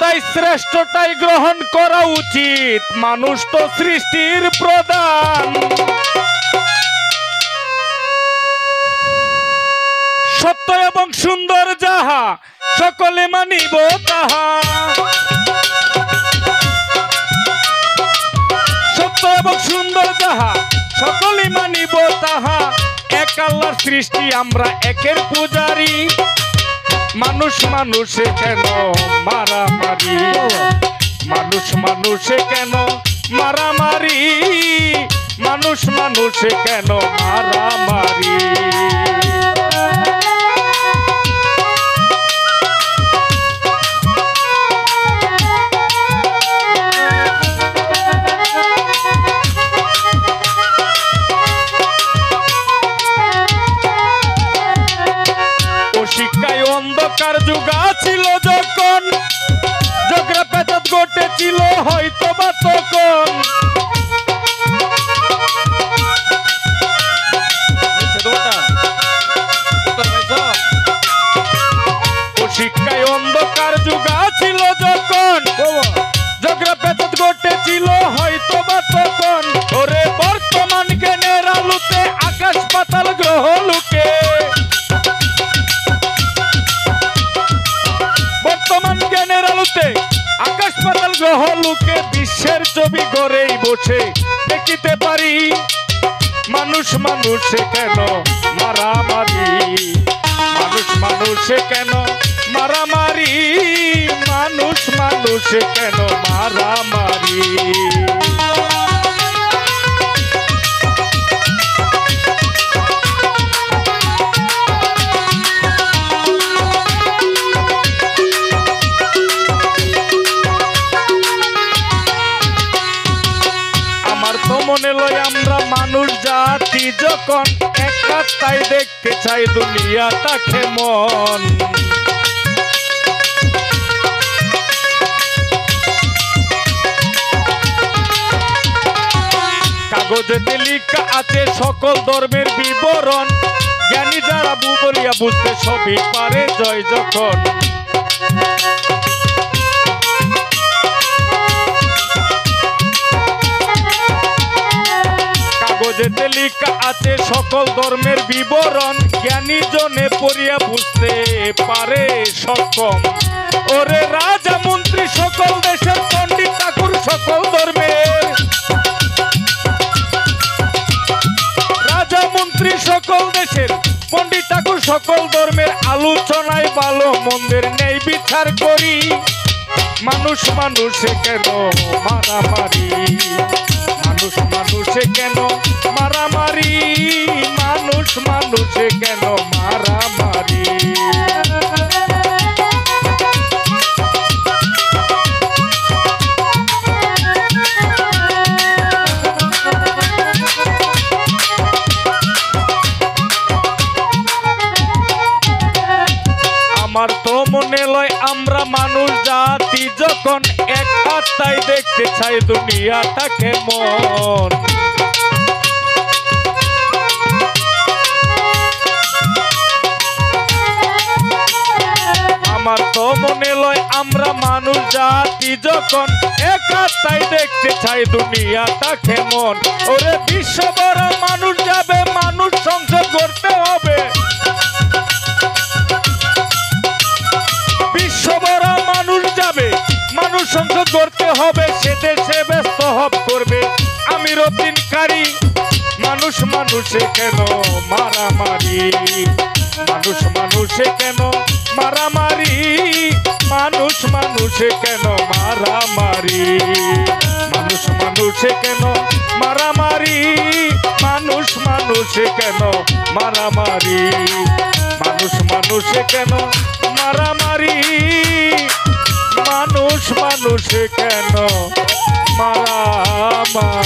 তাই শ্রেষ্ঠটাই গ্রহণ করা উচিত, মানুষ তো সৃষ্টির প্রধান। সত্য এবং সুন্দর যাহা সকলে মানিব তাহা, সত্য এবং সুন্দর যাহা সকলে মানিব তাহা, এক আল্লাহর সৃষ্টি আমরা একের পূজারি। মানুষ মানুষে কেন মারামারি, মানুষ মানুষে কেন মারামারি, মানুষ মানুষে কেন মারামারি। শিক্ষায় অন্ধকার যুগা ছিল যখন, ঝগড়া পেঁচাদ ঘটেছিল হয়তো বা তখন। শিক্ষায় অন্ধকার যুগা ছিল যখন, ঝগড়া পেঁচাদ ঘটেছিল হয়তো বা তখন। ওরে বর্তমান জ্ঞানের আলোতে আকাশ পাতাল গ্রহ লুকে, বর্তমান জ্ঞানের আলোতে আকাশ পাতাল গ্রহ লুকে বিশ্বের ছবি গড়েই বসে দেখিতে পারি। মানুষ মানুষে কেন মারামারি, মানুষ মানুষে কেন মারামারি, মানুষ মানুষে কেন মারামারি। মনে লয় আমরা মানুষ জাতি যখন, এক রাস্তায় দেখতে চাই দুনিয়াটা কেমন। কাগজেতে লেখা আছে সকল ধর্মের বিবরণ, জ্ঞানী যারা বলিয়া বুঝতে সবই পারে জয় যখন। কাগজেতে লেখা আছে সকল ধর্মের বিবরণ, জ্ঞানী জনে পড়িয়া বুঝতে পারে সক্ষম। ওরে রাজা মন্ত্রী সকল দেশের, পণ্ডিত ঠাকুর সকল ধর্মের, রাজা মন্ত্রী সকল দেশের, পণ্ডিত ঠাকুর সকল ধর্মের আলোচনায় ভালো মন্দের নেই বিচার করি। মানুষ মানুষে কেন মারামারি, মানুষ মানুষে কেন মারামারি, মানুষ মানুষে কেন মারামারি। আমার তো মনে লয় আমরা মানুষ জাতি যখন, এক হাতটাই দেখতে চাই দুনিয়াটা কেমন। আমার তো মনে লয় আমরা মানুষ জাতি যখন, এক হাতটাই দেখতে চাই দুনিয়াটা কেমন। ওরে বিশ্ব বড় মানুষ যাবে, মানুষ সংসার করতে হবে, মানুষ সংসদ করতে হবে, সে দেশে ব্যস্ত হব করবে আমির উদ্দিনকারী। মানুষ মানুষে কেন মারামারি, মানুষ মানুষে কেন মারামারি, মানুষ মানুষে কেন মারামারি, মানুষ মানুষে কেন মারামারি, মানুষ মানুষে কেন মারামারি, মানুষ মানুষে কেন মারামারি, মানুষ মানুষে কেন মারামারি।